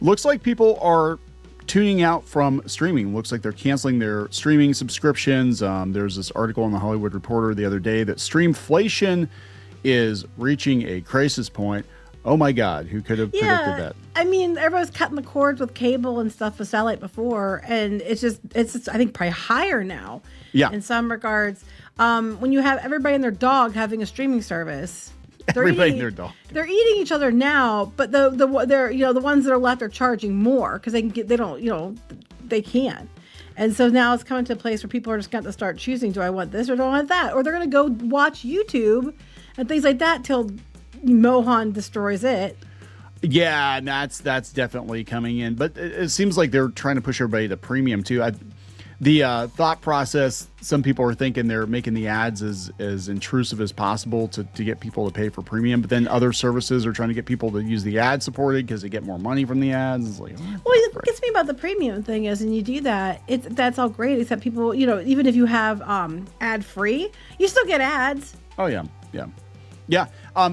Looks like people are tuning out from streaming. Looks like they're canceling their streaming subscriptions. There's this article in the Hollywood Reporter the other day that streamflation is reaching a crisis point. Oh my God, who could have predicted that? I mean, everybody's cutting the cords with cable and stuff with satellite before, and it's I think probably higher now. Yeah. In some regards, when you have everybody and their dog having a streaming service, everybody and their dog. They're eating each other now, but they're the ones that are left are charging more because they can. And so now it's coming to a place where people are just going to start choosing, do I want this or do I want that? Or they're going to go watch YouTube and things like that till Mohan destroys it. Yeah, and that's definitely coming in. But it seems like they're trying to push everybody to premium too. The thought process, some people are thinking they're making the ads as intrusive as possible to get people to pay for premium. But then other services are trying to get people to use the ad supported because they get more money from the ads. It's like, well, what gets me about the premium thing is, and you do that, that's all great, except people, even if you have ad free, you still get ads. Oh, yeah.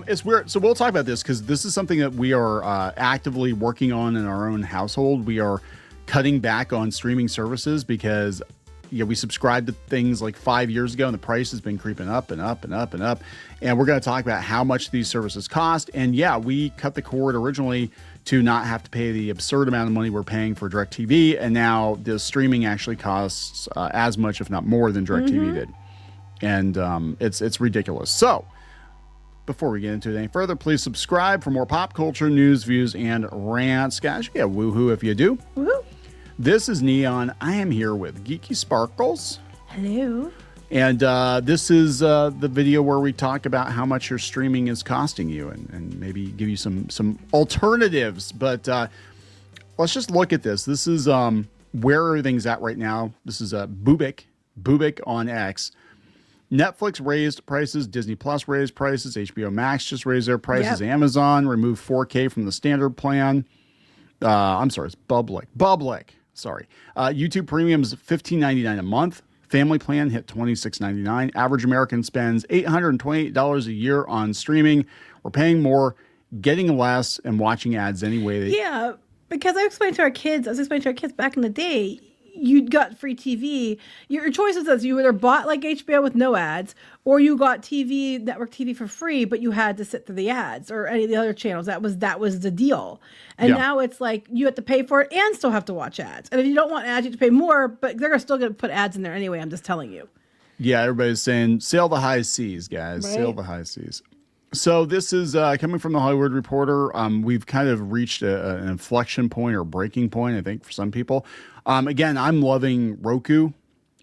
It's weird. So we'll talk about this because this is something that we are actively working on in our own household. We are cutting back on streaming services because we subscribed to things like 5 years ago and the price has been creeping up and up and up and up. And we're going to talk about how much these services cost. And we cut the cord originally to not have to pay the absurd amount of money we're paying for DirecTV. And now the streaming actually costs as much, if not more, than DirecTV did. And it's ridiculous. So before we get into it any further, please subscribe for more pop culture news, views, and rants. Guys, yeah, woohoo if you do. Woohoo. This is Kneon. I am here with Geeky Sparkles. Hello. And this is the video where we talk about how much your streaming is costing you and maybe give you some alternatives. But let's just look at this. This is where everything's at right now. This is Bubik on X. Netflix raised prices, Disney Plus raised prices, HBO Max just raised their prices, Amazon removed 4K from the standard plan. I'm sorry, it's Public. Sorry. YouTube Premium's $15.99 a month. Family plan hit $26.99. Average American spends $828 a year on streaming. We're paying more, getting less, and watching ads anyway. Yeah, because I was explaining to our kids back in the day, you got free TV. Your choices was you either bought like HBO with no ads, or you got network TV for free, but you had to sit through the ads or any of the other channels. That was the deal. And now it's like you have to pay for it and still have to watch ads. And if you don't want ads, you have to pay more, but they're still going to put ads in there anyway. I'm just telling you. Yeah, everybody's saying sail the high seas, guys. Right? Sail the high seas. So this is coming from the Hollywood Reporter. We've kind of reached an inflection point or breaking point, I think, for some people. Again, I'm loving Roku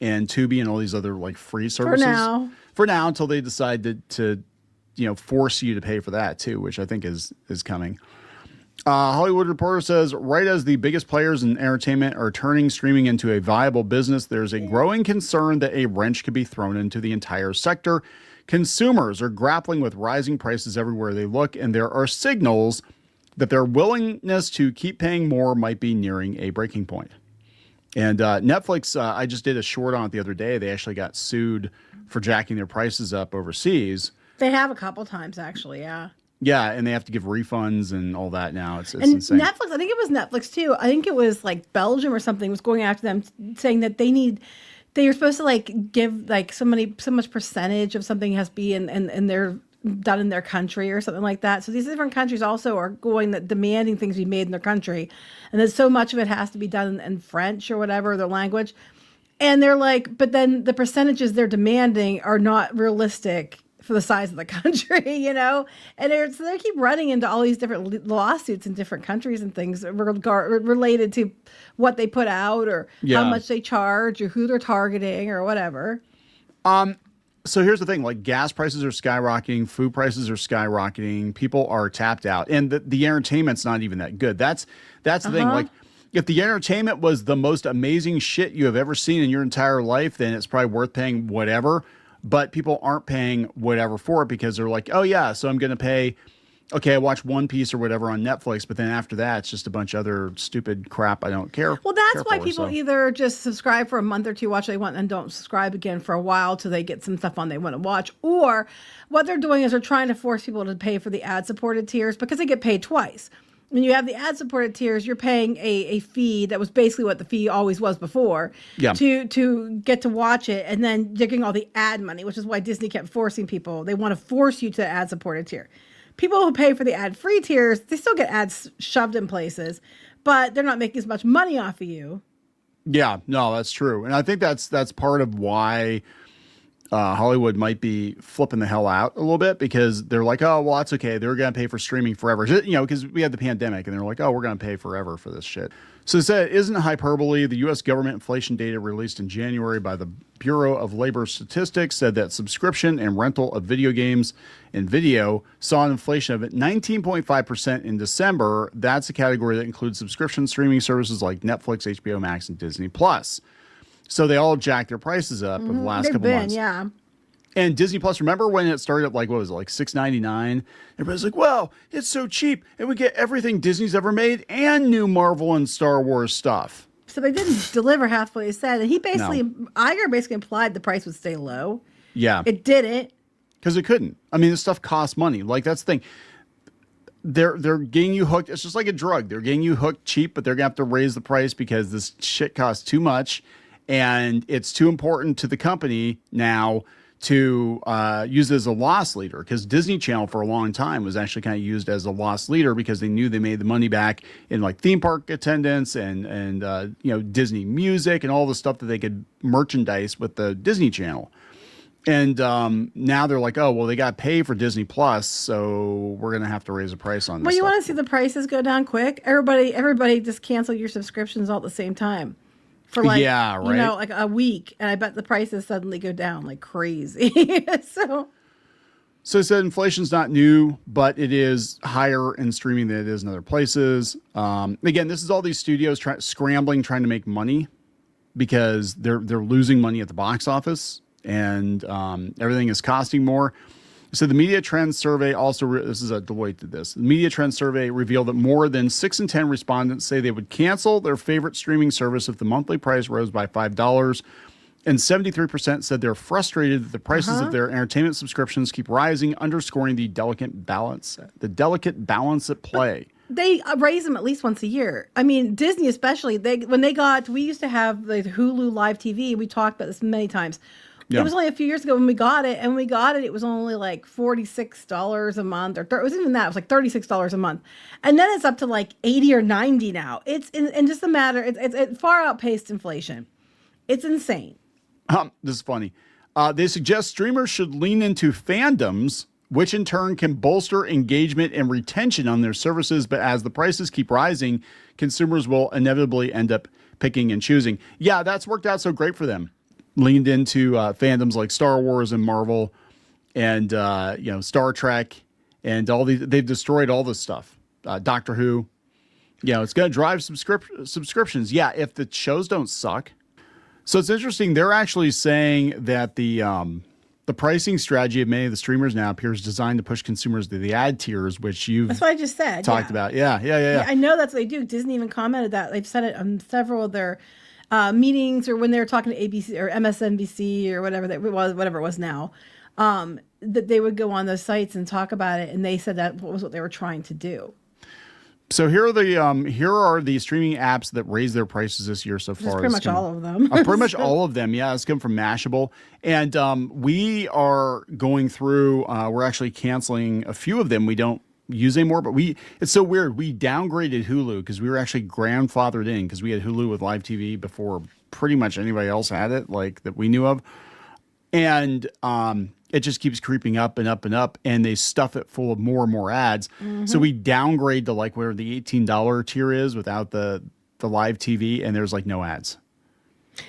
and Tubi and all these other like free services. For now, until they decide to force you to pay for that too, which I think is coming. Hollywood Reporter says, right as the biggest players in entertainment are turning streaming into a viable business, there's a growing concern that a wrench could be thrown into the entire sector. Consumers are grappling with rising prices everywhere they look, and there are signals that their willingness to keep paying more might be nearing a breaking point. And Netflix, I just did a short on it the other day. They actually got sued for jacking their prices up overseas. They have a couple times, actually, yeah. Yeah, and they have to give refunds and all that now. It's insane. Netflix, I think it was Netflix too. I think it was like Belgium or something was going after them, saying that they were supposed to like give like so much percentage of something has to be in their done in their country or something like that. So these different countries also are demanding things be made in their country, and then so much of it has to be done in French or whatever their language. And they're like, but then the percentages they're demanding are not realistic for the size of the country, and so they keep running into all these different lawsuits in different countries and things related to what they put out or how much they charge or who they're targeting or whatever. So here's the thing, like gas prices are skyrocketing, food prices are skyrocketing, people are tapped out, and the entertainment's not even that good. That's the thing. Like if the entertainment was the most amazing shit you have ever seen in your entire life, then it's probably worth paying whatever. But people aren't paying whatever for it because they're like, oh yeah, so I'm going to pay, okay, I watch One Piece or whatever on Netflix, but then after that, it's just a bunch of other stupid crap I don't care. Well, that's why people either just subscribe for a month or two, watch what they want, and don't subscribe again for a while till they get some stuff on they want to watch. Or what they're doing is they're trying to force people to pay for the ad-supported tiers because they get paid twice. when you have the ad-supported tiers, you're paying a fee that was basically what the fee always was before to get to watch it, and then you're getting all the ad money, which is why Disney kept forcing people. They want to force you to the ad-supported tier. People who pay for the ad-free tiers, they still get ads shoved in places, but they're not making as much money off of you. Yeah, no, that's true. And I think that's part of why Hollywood might be flipping the hell out a little bit, because they're like, oh, well, that's okay. They're going to pay for streaming forever. You know, because we had the pandemic and they're like, oh, we're going to pay forever for this shit. So it said it isn't hyperbole. The U.S. government inflation data released in January by the Bureau of Labor Statistics said that subscription and rental of video games and video saw an inflation of 19.5% in December. That's a category that includes subscription streaming services like Netflix, HBO Max, and Disney Plus. So they all jacked their prices up over the last couple months. Yeah. And Disney Plus, remember when it started at like, what was it, like $6.99? Everybody's like, well, it's so cheap. And we get everything Disney's ever made and new Marvel and Star Wars stuff. So they didn't deliver half what they said. And Iger basically implied the price would stay low. Yeah. It didn't. Because it couldn't. I mean, this stuff costs money. Like, that's the thing. They're getting you hooked. It's just like a drug. They're getting you hooked cheap, but they're going to have to raise the price because this shit costs too much. And it's too important to the company now to use it as a loss leader, because Disney Channel for a long time was actually kind of used as a loss leader because they knew they made the money back in like theme park attendance and you know, Disney music and all the stuff that they could merchandise with the Disney Channel. And now they're like, oh, well, they got to pay for Disney Plus, so we're going to have to raise the price on this. Well, you want to see the prices go down quick? Everybody just cancel your subscriptions all at the same time. For like, you know, like a week, and I bet the prices suddenly go down like crazy. So it said inflation's not new, but it is higher in streaming than it is in other places. Again, this is all these studios scrambling, trying to make money because they're losing money at the box office, and everything is costing more. So the Media Trends Survey also, this is a Deloitte did this. The Media Trends Survey revealed that more than 6 in 10 respondents say they would cancel their favorite streaming service if the monthly price rose by $5. And 73% said they're frustrated that the prices of their entertainment subscriptions keep rising, underscoring the delicate balance at play. They raise them at least once a year. I mean, Disney especially, we used to have the Hulu live TV. We talked about this many times. Yeah. It was only a few years ago when we got it, and it was only like $46 a month, or it wasn't even that. It was like $36 a month, and then it's up to like $80 or $90 now. It's in just a matter. It far outpaced inflation. It's insane. This is funny. They suggest streamers should lean into fandoms, which in turn can bolster engagement and retention on their services. But as the prices keep rising, consumers will inevitably end up picking and choosing. Yeah, that's worked out so great for them. Leaned into fandoms like Star Wars and Marvel and, you know, Star Trek and all these. They've destroyed all this stuff. Doctor Who. You know, it's going to drive subscriptions. Yeah, if the shows don't suck. So it's interesting. They're actually saying that the pricing strategy of many of the streamers now appears designed to push consumers to the ad tiers, which that's what I just said. Talked about. Yeah. I know that's what they do. Disney even commented that. They've said it on several of their meetings, or when they were talking to ABC or MSNBC or whatever it was now, that they would go on those sites and talk about it, and they said that was what they were trying to do. So here are the streaming apps that raised their prices this year so far. Pretty much all of them. Pretty much all of them. Yeah, it's come from Mashable, and we are going through. We're actually canceling a few of them. We don't use anymore, but it's so weird. We downgraded Hulu because we were actually grandfathered in because we had Hulu with live TV before pretty much anybody else had it, like that we knew of, and it just keeps creeping up and up and up, and they stuff it full of more and more ads. Mm-hmm. So we downgrade to like where the $18 tier is without the live TV, and there's like no ads.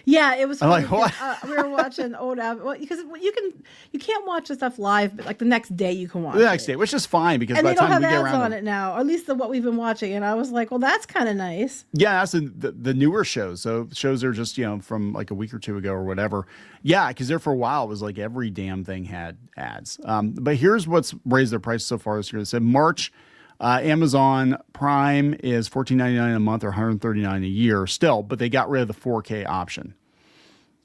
Yeah, it was. Like, what? We were watching old because you can't watch the stuff live, but like the next day you can watch the next day, which is fine because by the time we get around, they don't have ads on it now, or at least what we've been watching. And I was like, well, that's kind of nice. Yeah, that's the newer shows. So shows are just from like a week or two ago or whatever. Yeah, because there for a while it was like every damn thing had ads. But here's what's raised their price so far this year. They said March. Amazon Prime is $14.99 a month or $139 a year still, but they got rid of the 4K option,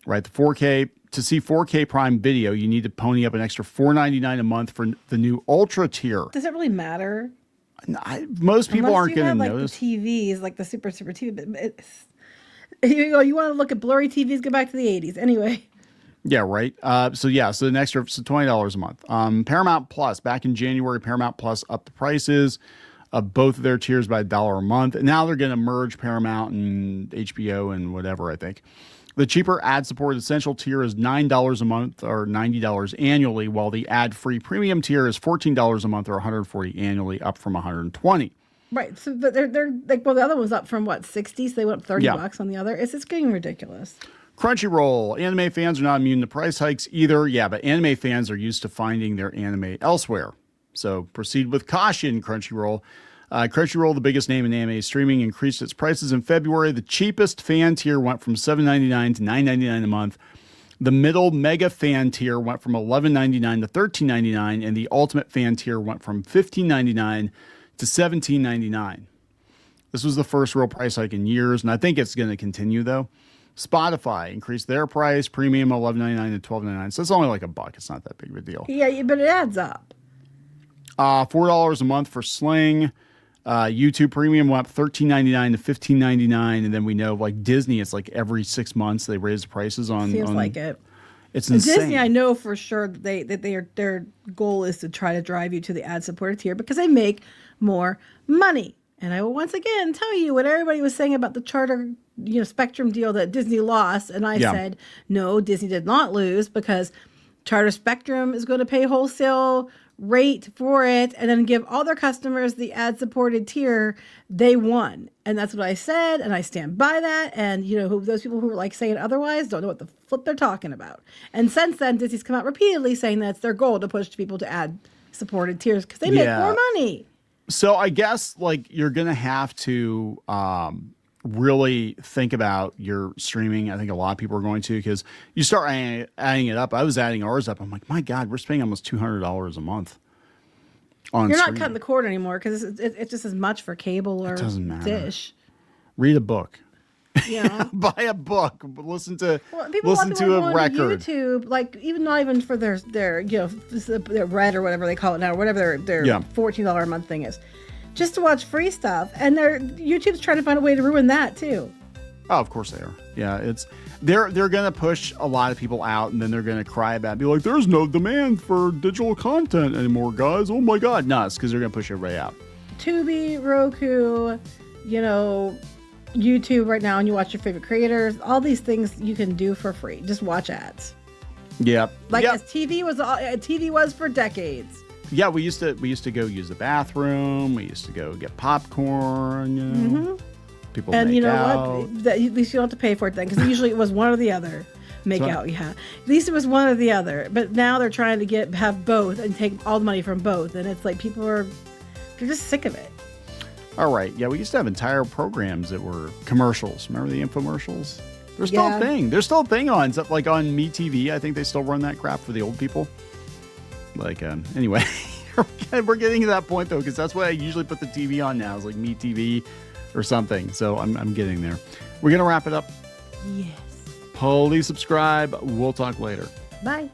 right? The 4K, to see 4K Prime Video, you need to pony up an extra $4.99 a month for the new Ultra tier. Does it really matter? Most people Unless aren't you going to have, like, notice. the TVs, like the super TV. But you want to look at blurry TVs? Go back to the 80s. Anyway. Yeah, right. So the next are so $20 a month. Paramount Plus, back in January, Paramount Plus upped the prices of both of their tiers by $1 a month. And now they're going to merge Paramount and HBO and whatever, I think. The cheaper ad-supported essential tier is $9 a month or $90 annually, while the ad-free premium tier is $14 a month or $140 annually, up from $120. Right. So, but they're like, well, the other one's up from what, 60? So they went up $30 on the other. It's getting ridiculous. Crunchyroll. Anime fans are not immune to price hikes either. Yeah, but anime fans are used to finding their anime elsewhere. So proceed with caution, Crunchyroll. Crunchyroll, the biggest name in anime streaming, increased its prices in February. The cheapest fan tier went from $7.99 to $9.99 a month. The middle mega fan tier went from $11.99 to $13.99, and the ultimate fan tier went from $15.99 to $17.99. This was the first real price hike in years, and I think it's going to continue, though. Spotify increased their price, premium $11.99 to $12.99. So it's only like $1. It's not that big of a deal. Yeah, but it adds up. $4 a month for Sling. YouTube Premium went up $13.99 to $15.99, and then we know like Disney, it's like every 6 months they raise the prices on. Seems like it. It's insane. Disney, I know for sure that their goal is to try to drive you to the ad-supported tier because they make more money. And I will once again tell you what everybody was saying about the Charter, Spectrum deal that Disney lost, and I said no, Disney did not lose because Charter Spectrum is going to pay wholesale rate for it and then give all their customers the ad-supported tier. They won, and that's what I said, and I stand by that. And those people who were like saying otherwise don't know what the flip they're talking about. And since then, Disney's come out repeatedly saying that it's their goal to push people to ad-supported tiers because they make more money. So I guess like you're gonna have to really think about your streaming. I think a lot of people are going to, because you start adding it up. I was adding ours up. I'm like, my God, we're spending almost $200 a month on You're streaming. not cutting the cord anymore because it's just as much for cable or dish. Read a book. Yeah. Buy a book. Listen to people to a record. To YouTube, like not even for their their Red or whatever they call it now, whatever their $14 a month thing is, just to watch free stuff. And YouTube's trying to find a way to ruin that too. Oh, of course they are. Yeah, they're going to push a lot of people out, and then they're going to cry about it, be like, "There's no demand for digital content anymore, guys." Oh my God, nuts! Because they're going to push everybody out. Tubi, Roku, YouTube right now, and you watch your favorite creators. All these things you can do for free. Just watch ads. Yep. As TV was for decades. Yeah, we used to go use the bathroom. We used to go get popcorn. Mm-hmm. People and make you know out. what? At least you don't have to pay for it then, because usually it was one or the other. Make out, yeah. At least it was one or the other. But now they're trying to have both and take all the money from both, and it's like they're just sick of it. All right. Yeah, we used to have entire programs that were commercials. Remember the infomercials? They're still a thing. They're still a thing on stuff like on MeTV. I think they still run that crap for the old people. Like, anyway, we're getting to that point though, because that's why I usually put the TV on now. It's like MeTV or something. So I'm getting there. We're gonna wrap it up. Yes. Please subscribe. We'll talk later. Bye.